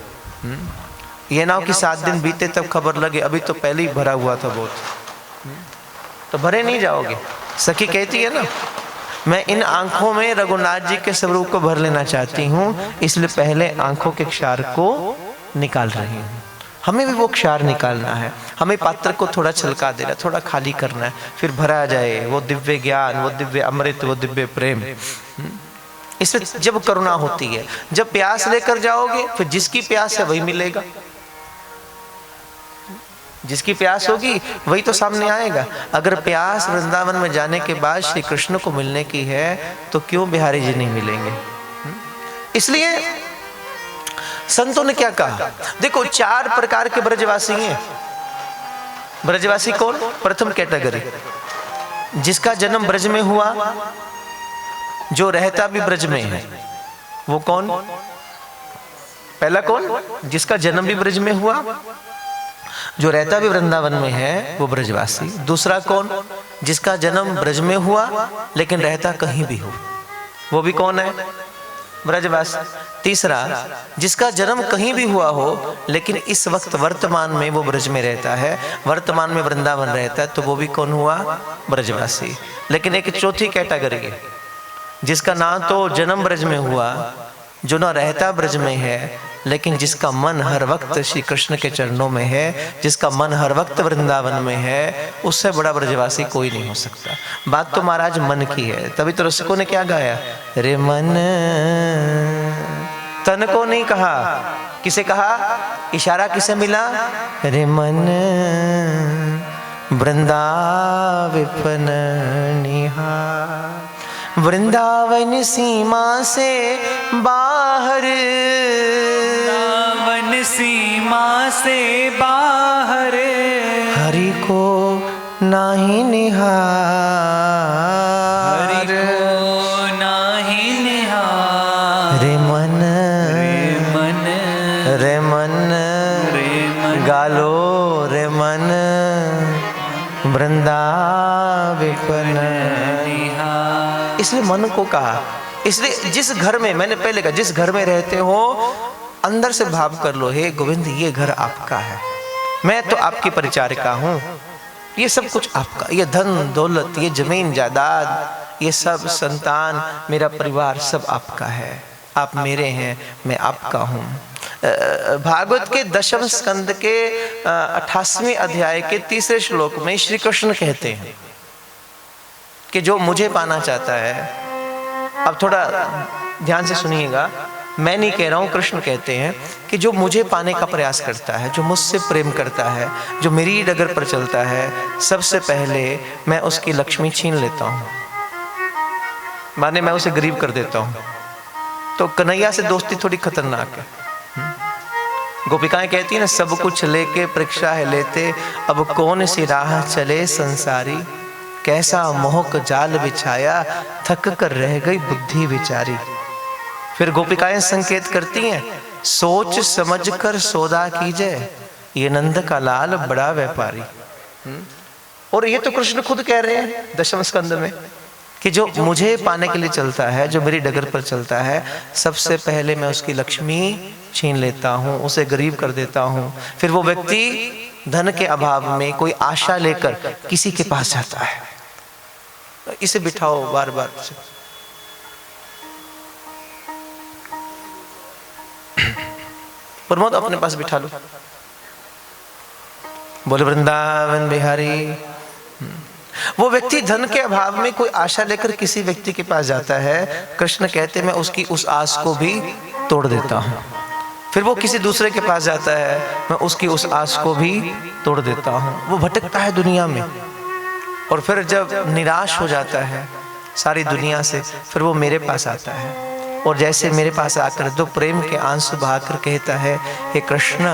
A: ये ना हो कि 7 दिन बीते तब खबर लगे अभी तो पहले ही भरा हुआ था बहुत, तो भरे नहीं जाओगे। सखी कहती है ना, मैं इन आंखों में रघुनाथ जी के स्वरूप को भर लेना चाहती हूँ, इसलिए पहले आंखों के क्षार को निकाल रही हूँ। हमें भी वो क्षार निकालना है, हमें पात्र को थोड़ा छलका देना, थोड़ा खाली करना है, फिर भरा जाए वो दिव्य ज्ञान, वो दिव्य अमृत, वो दिव्य प्रेम। इसमें जब करुणा होती है, जब प्यास लेकर जाओगे फिर जिसकी प्यास है वही मिलेगा, जिसकी प्यास होगी वही तो सामने आएगा। अगर प्यास वृंदावन में जाने के बाद श्री कृष्ण को मिलने की है तो क्यों बिहारी जी नहीं मिलेंगे? इसलिए संतों ने क्या कहा, देखो 4 प्रकार के ब्रजवासी हैं। ब्रजवासी कौन? प्रथम कैटेगरी, जिसका जन्म ब्रज में हुआ, जो रहता भी ब्रज में है। वो कौन? पहला कौन? जिसका जन्म भी ब्रज में हुआ, जो रहता भी वृंदावन में है, वो ब्रजवासी। दूसरा कौन? जिसका जन्म ब्रज में हुआ लेकिन रहता कहीं भी हो, वो भी कौन है? ब्रजवासी। तीसरा, जिसका जन्म कहीं भी हुआ हो लेकिन इस वक्त वर्तमान में वो ब्रज में रहता है, वर्तमान में वृंदावन रहता है, तो वो भी कौन हुआ? ब्रजवासी। लेकिन एक चौथी कैटेगरी है, जिसका ना तो जन्म ब्रज में हुआ, जो ना रहता ब्रज में है, लेकिन जिसका मन हर वक्त श्री कृष्ण के चरणों में है, जिसका मन हर वक्त वृंदावन में है, उससे बड़ा ब्रजवासी कोई नहीं हो सकता। बात तो महाराज मन की है, तभी तो रसिकों ने क्या गाया, रे मन, तन को नहीं कहा। किसे कहा? इशारा किसे मिला? रे मन वृंदाविपन निहार, वृंदावन सीमा से बाहर,
B: वृंदावन सीमा से बाहर,
A: हरि को नाही निहार,
B: हरि को नाही निहार।
A: रे मन,
B: रे मन,
A: रे मन,
B: रे मन,
A: गालो रे मन वृंदाविपन निहार। इसलिए मन को कहा। इसलिए जिस घर में, मैंने पहले कहा, जिस घर में रहते हो अंदर से भाव कर लो, हे गोविंद ये घर आपका है, मैं तो आपकी परिचारिका हूँ, ये सब कुछ आपका, ये धन दौलत, ये जमीन जायदाद, ये सब संतान, मेरा परिवार सब आपका है, आप मेरे हैं, मैं आपका हूँ। भागवत के 10वें स्कंद के 28वें अध्याय के 3रे श्लोक में श्री कृष्ण कहते हैं कि जो मुझे पाना चाहता है, अब थोड़ा ध्यान से सुनिएगा, मैं नहीं कह रहा हूं, कृष्ण कहते हैं कि जो मुझे पाने का प्रयास करता है, जो मुझसे प्रेम करता है, जो मेरी डगर पर चलता है, सबसे पहले मैं उसकी लक्ष्मी छीन लेता हूं, माने मैं उसे गरीब कर देता हूं। तो कन्हैया से दोस्ती थोड़ी खतरनाक है। गोपिकाएं कहती है ना, सब कुछ लेके परीक्षा है लेते, अब कौन सी राह चले संसारी, कैसा मोह का जाल बिछाया, थक कर रह गई बुद्धि विचारी। फिर गोपिकाएं संकेत करती हैं, सोच समझ कर सौदा कीजिए, ये नंद का लाल बड़ा व्यापारी। और ये तो कृष्ण खुद कह रहे हैं 10वें स्कंद में कि जो मुझे पाने के लिए चलता है, जो मेरी डगर पर चलता है, सबसे पहले मैं उसकी लक्ष्मी छीन लेता हूँ, उसे गरीब कर देता हूँ। फिर वो व्यक्ति धन के अभाव में कोई आशा लेकर किसी के पास जाता है, इसे बिठाओ बार बार, प्रमोद अपने पास बिठा लो, बोले वृंदावन बिहारी। वो व्यक्ति धन के अभाव में कोई आशा लेकर किसी व्यक्ति के पास जाता है, कृष्ण कहते मैं उसकी उस आस को भी तोड़ देता हूँ। फिर वो किसी दूसरे के पास जाता है, मैं उसकी उस आस को भी तोड़ देता हूँ। वो भटकता है दुनिया में, और फिर जब निराश हो जाता है सारी दुनिया से, फिर वो मेरे पास आता है, और जैसे मेरे पास आकर दो प्रेम के आंसू बहाकर कहता है, हे कृष्ण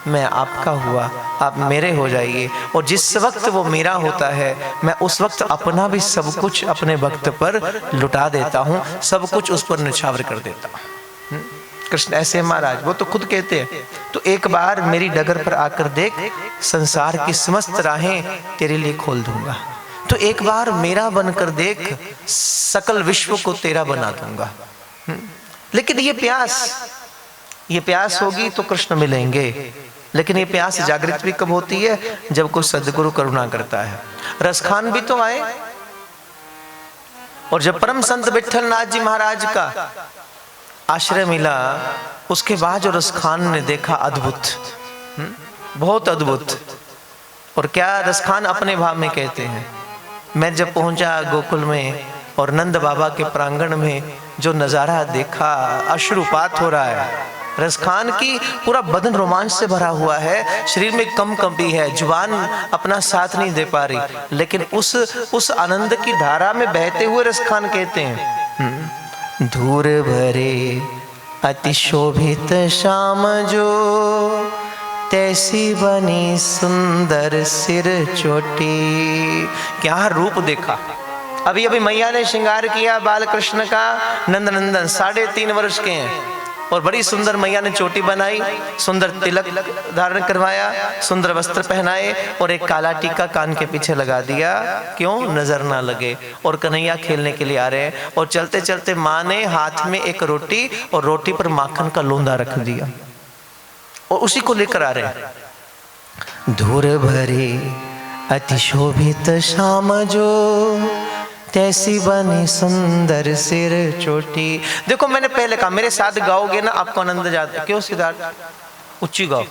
A: मैं आपका हुआ, आप मेरे हो जाइए। और जिस वक्त वो मेरा होता है, मैं उस वक्त अपना भी सब कुछ अपने भक्त पर लुटा देता हूँ, सब कुछ उस पर निछावर कर देता हूँ। कृष्ण ऐसे महाराज, वो तो खुद कहते हैं, तो एक बार मेरी डगर पर आकर देख, संसार की समस्त राहें तेरे लिए खोल दूंगा। तो एक बार मेरा बनकर देख, सकल विश्व को तेरा बना दूंगा। लेकिन ये प्यास होगी तो कृष्ण मिलेंगे। लेकिन ये प्यास जागृत भी कब होती है? जब कोई सद्गुरु करुणा करता है। रसखान भी तो आए, और जब परम संत विट्ठल नाथ जी महाराज का आश्रय मिला, उसके बाद जो रसखान ने देखा, अद्भुत, बहुत अद्भुत। और क्या रसखान अपने भाव में कहते हैं, मैं जब पहुंचा गोकुल में और नंद बाबा के प्रांगण में जो नजारा देखा, अश्रुपात हो रहा है। रसखान की पूरा बदन रोमांच से भरा हुआ है, शरीर में कंपी है, जुबान अपना साथ नहीं दे पा रही, लेकिन उस आनंद की धारा में बहते हुए रसखान कहते हैं, धूर भरे अति शोभित श्याम जो, तैसी बनी सुंदर सिर चोटी। क्या रूप देखा। अभी अभी मैया ने श्रृंगार किया बाल कृष्ण का, नंदनंदन 3.5 वर्ष के हैं, और बड़ी सुंदर मैया ने चोटी बनाई, सुंदर तिलक धारण करवाया, सुंदर वस्त्र पहनाए, और एक काला टीका कान के पीछे लगा दिया। क्यों? नजर ना लगे। और कन्हैया खेलने के लिए आ रहे हैं, और चलते चलते माँ ने हाथ में एक रोटी, और रोटी पर माखन का लोंदा रख दिया, और उसी को लेकर आ रहे हैं। धूर भरे अति शोभित श्याम जो, तैसी बनी सुंदर सिर चोटी। देखो मैंने पहले कहा, मेरे साथ गाओगे ना आपको आनंद जाता। क्यों सिद्धार्थ? उच्ची गाओ।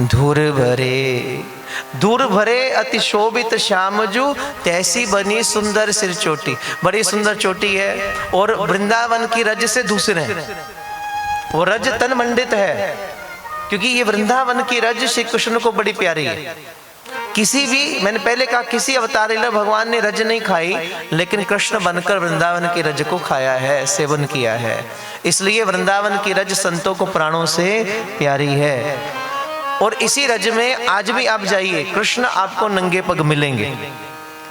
A: धूर भरे अति शोभित श्यामजू, तैसी बनी सुंदर सिर चोटी। बड़ी सुंदर चोटी है, और वृंदावन की रज से दूसरे हैं। वो रज तन मंडित है, क्योंकि ये वृंदावन की रज श्री कृष्ण को बड़ी प्यारी है। किसी भी, मैंने पहले कहा, किसी अवतार लीला भगवान ने रज नहीं खाई, लेकिन कृष्ण बनकर वृंदावन की रज को खाया है, सेवन किया है। इसलिए वृंदावन की रज संतों को प्राणों से प्यारी है। और इसी रज में आज भी आप जाइए, कृष्ण आपको नंगे पग मिलेंगे।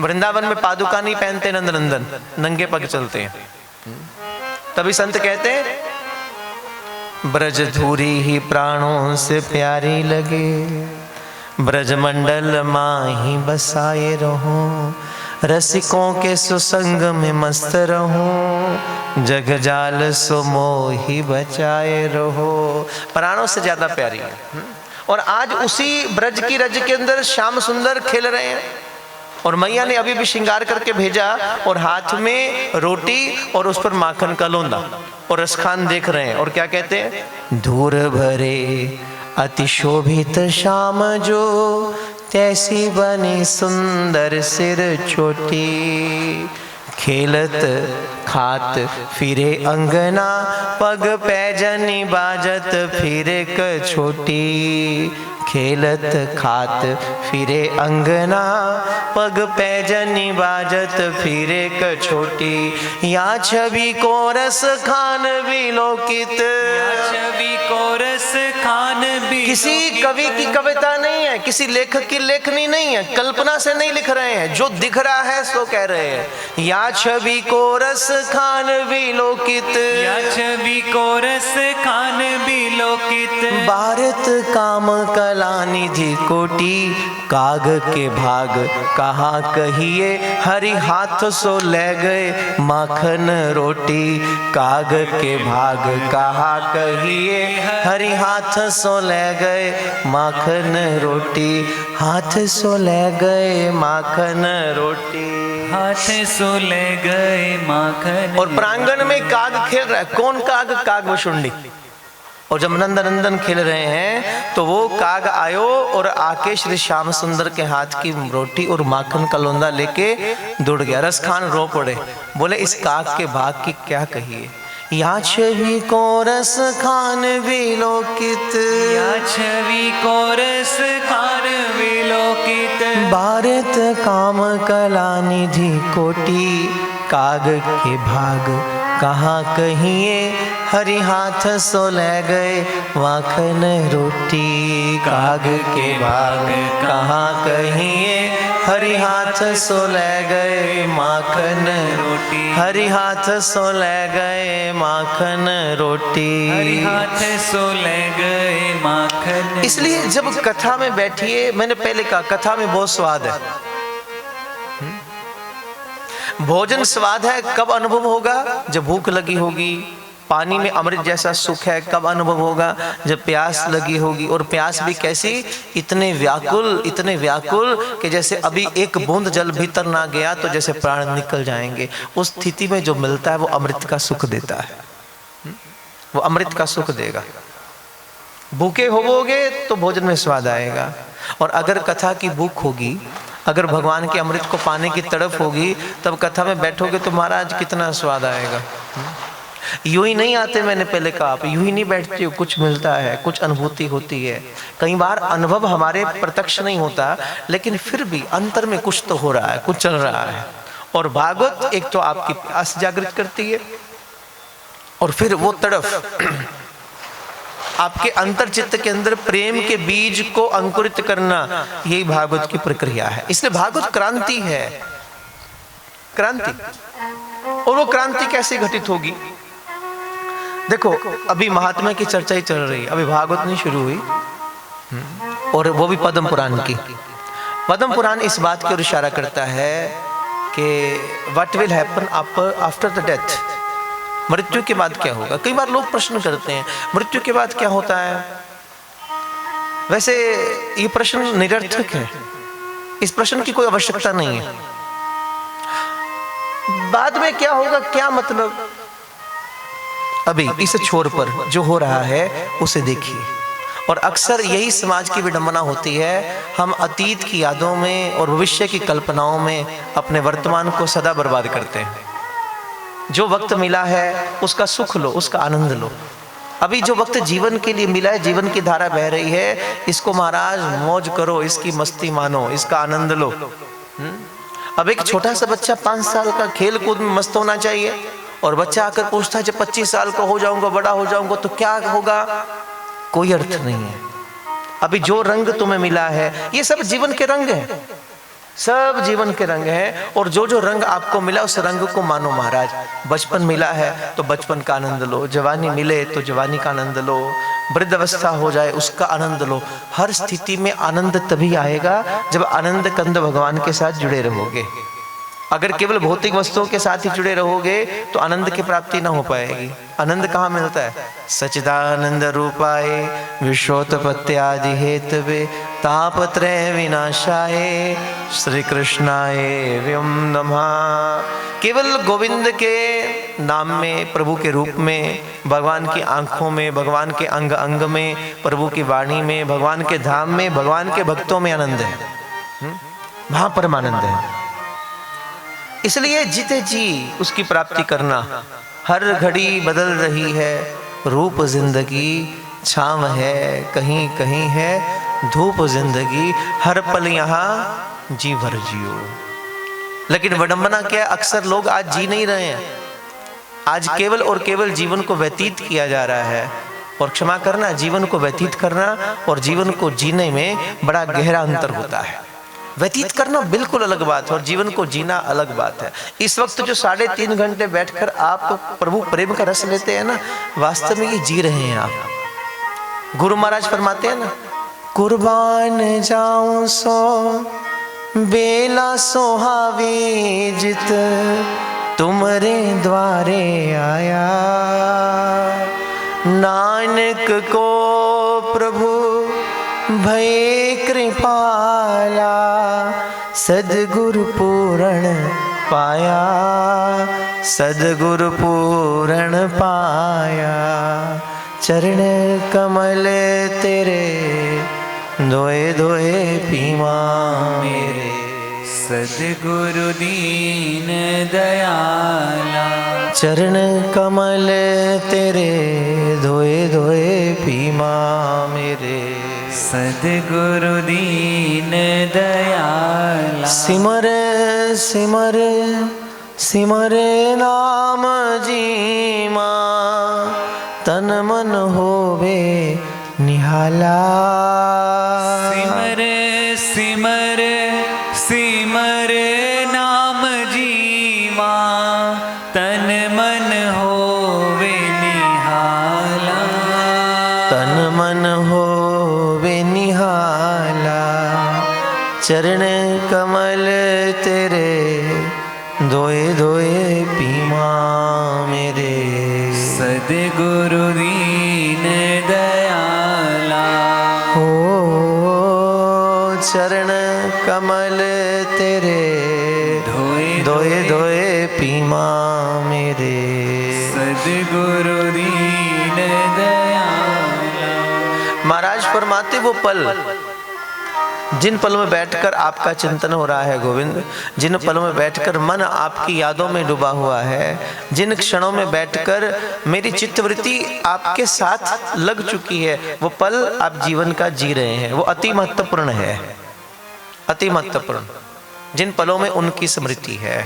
A: वृंदावन में पादुका नहीं पहनते नंदनंदन, नंगे पग चलते हैं। तभी संत कहते हैं, ब्रज धूरी ही प्राणों से प्यारी लगे, ब्रजमंडल माही बसाए रहूं, रसिकों के सुसंग में मस्त रहूं, जग जाल सो मोही बचाए रहो। प्राणों से ज्यादा प्यारी है। और आज उसी ब्रज की रज के अंदर श्याम सुंदर खेल रहे हैं, और मैया ने अभी भी श्रृंगार करके भेजा, और हाथ में रोटी और उस पर माखन का लोंदा, और रसखान देख रहे हैं। और क्या कहते हैं? धूर भरे अति शोभित श्याम जो, तैसी बनी सुंदर सिर चोटी। खेलत खात फिरे अंगना, पग पैजनी बाजत फिरे क छोटी। खेलत खात फिरे अंगना, पग पैजनी बाजत फिरे क छोटी। या छवि को रस खान विलोकित,
B: छवि को रस खान भी।
A: किसी कवि की कविता नहीं है, किसी लेखक की लेखनी नहीं है, कल्पना से नहीं लिख रहे हैं, जो दिख रहा है सो कह रहे हैं। या छवि को रस खान विलोकित,
B: या छवि को रस खान विलोकित।
A: भारत काम कला निधि कोटि, काग के भाग कहाँ कहिए, हरि हाथ सो ले गए माखन रोटी। काग के भाग कहाँ कहिए, हरि हाथ सो ले गए माखन रोटी। हाथ सो ले गए माखन रोटी,
B: हाथ सो ले गए माखन।
A: और प्रांगण में काग खेल रहा है। कौन काग? काग वसुंडी। और जब नंदनंदन खेल रहे हैं तो वो काग आयो और आके श्री श्याम सुंदर के हाथ की रोटी और माखन का लोंदा लेके दौड़ गया। रसखान रो पड़े, बोले इस काग के भाग की क्या कहिए। या छवि को रस खान विलोकित,
B: या छवि को रस खान विलोकित।
A: भारत काम कला निधि कोटि, काग के भाग कहाँ कहिए, हरि हाथ सो ले गए माखन रोटी। काग के बाग कहाँ कहिए, हरि हाथ सो ले गए माखन रोटी। हरि हाथ सो ले गए माखन रोटी।
B: हरि हाथ सो ले गए माखन।
A: इसलिए जब कथा में बैठिए, मैंने पहले कहा कथा में बहुत स्वाद है। भोजन स्वाद है, कब अनुभव होगा? जब भूख लगी होगी। पानी में अमृत जैसा सुख है, कब अनुभव होगा? जब प्यास लगी होगी। और प्यास भी कैसी? इतने व्याकुल कि जैसे अभी एक बूंद जल भीतर ना गया तो जैसे प्राण निकल जाएंगे। उस स्थिति में जो मिलता है वो अमृत का सुख देता है, वो अमृत का सुख देगा। भूखे होवोगे तो भोजन में स्वाद आएगा। और अगर कथा की भूख होगी, अगर भगवान के अमृत को पाने की तड़प होगी, तब कथा में बैठोगे तो महाराज कितना स्वाद आएगा। यूं ही नहीं आते, मैंने पहले कहा, आप यूं ही नहीं बैठते हो, कुछ मिलता है, कुछ अनुभूति होती है। कई बार अनुभव हमारे प्रत्यक्ष नहीं होता, लेकिन फिर भी अंतर में कुछ तो हो रहा है, कुछ चल रहा है। और भागवत एक तो आपकी प्यास जागृत करती है, और फिर वो तड़फ आपके अंतर चित्त के अंदर प्रेम के बीज को अंकुरित करना, यही भागवत की प्रक्रिया है। इसलिए भागवत क्रांति है, क्रांति। और वो क्रांति कैसे घटित होगी? देखो, अभी महात्मा की चर्चा ही चल रही है, अभी भागवत नहीं शुरू हुई, और वो भी पद्म पुराण की। पद्म पुराण इस बात की ओर इशारा करता है कि what will happen after the death, मृत्यु के बाद क्या होगा। कई बार लोग प्रश्न करते हैं मृत्यु के बाद क्या होता है। वैसे ये प्रश्न निरर्थक है, इस प्रश्न की कोई आवश्यकता नहीं है। बाद में क्या होगा, क्या मतलब? अभी इस छोर पर जो हो रहा है उसे देखिए। और अक्सर यही समाज की विडंबना होती है, हम अतीत की यादों में और भविष्य की कल्पनाओं में अपने वर्तमान को सदा बर्बाद करते हैं। जो वक्त मिला है उसका सुख लो, उसका आनंद लो। अभी जो वक्त जीवन के लिए मिला है, जीवन की धारा बह रही है, इसको महाराज मौज करो, इसकी मस्ती मानो, इसका आनंद लो। अब एक छोटा सा बच्चा 5 साल का खेल कूद में मस्त होना चाहिए, और बच्चा आकर पूछता है जब 25 साल का हो जाऊंगा, बड़ा हो जाऊंगा तो क्या होगा? कोई अर्थ नहीं है। अभी जो रंग तुम्हें मिला है, ये सब जीवन के रंग हैं, सब जीवन के रंग हैं। और जो जो रंग आपको मिला उस रंग को मानो महाराज। बचपन मिला है तो बचपन का आनंद लो, जवानी मिले तो जवानी का आनंद लो, वृद्ध अवस्था हो जाए उसका आनंद लो। हर स्थिति में आनंद तभी आएगा जब आनंद कंद भगवान के साथ जुड़े रहोगे। अगर केवल भौतिक वस्तुओं के साथ ही जुड़े रहोगे तो आनंद की प्राप्ति ना हो पाएगी। आनंद कहाँ मिलता है? सच्चिदानंद रूपाय विश्वोत्पत्त्यादि हेतवे तापत्रय विनाशाय श्री कृष्णाय व्योम नमः। केवल गोविंद के नाम में, प्रभु के रूप में, भगवान की आंखों में, भगवान के अंग अंग में, प्रभु की वाणी में, भगवान के धाम में, भगवान के भक्तों में आनंद है। वहां परमानंद है। इसलिए जीते जी उसकी प्राप्ति करना। हर घड़ी बदल रही है रूप जिंदगी, छाँव है कहीं कहीं है धूप जिंदगी, हर पल यहाँ जी भर जियो। लेकिन विडंबना क्या है, अक्सर लोग आज जी नहीं रहे हैं। आज केवल और केवल जीवन को व्यतीत किया जा रहा है। और क्षमा करना, जीवन को व्यतीत करना और जीवन को जीने में बड़ा गहरा अंतर होता है। व्यतीत करना बिल्कुल अलग बात है और जीवन को जीना अलग बात है। इस वक्त जो 3.5 घंटे बैठकर आप प्रभु प्रेम का रस लेते हैं ना, वास्तव में ये जी रहे हैं आप। गुरु महाराज फरमाते हैं ना, कुर्बान जाऊं सो बेला सोहावी जित तुमरे द्वारे आया, नानक को प्रभु भय कृपाला, सदगुरु पूर्ण पाया, सदगुरु पूर्ण पाया। चरण कमल तेरे धोए धोए पीमा मेरे,
B: सदगुरु दीन दयाला।
A: चरण कमल तेरे धोए धोए पीमा मेरे,
B: सदगुरु दीन दयाला।
A: सिमर सिमर सिमर नाम जीमा, निहाला।
B: सिमर सिमर सिमर नाम जीवा, तन मन होवे निहाला।
A: तन मन होवे निहाला, चरण कमल तेरे धोए धोए पीमा मेरे।
B: सद्गुरु दीन दयाला,
A: हो चरण कमल तेरे
B: धोए
A: धोए धोए पीमा मेरे।
B: सद्गुरु दीन दयाला।
A: महाराज फरमाते वो पल, जिन पलों में बैठकर आपका चिंतन हो रहा है गोविंद, जिन पलों में बैठकर मन आपकी यादों में डूबा हुआ है, जिन क्षणों में बैठकर मेरी चित्तवृत्ति आपके साथ लग चुकी है, वो पल आप जीवन का जी रहे हैं, वो अति महत्वपूर्ण है, अति महत्वपूर्ण। जिन पलों में उनकी स्मृति है,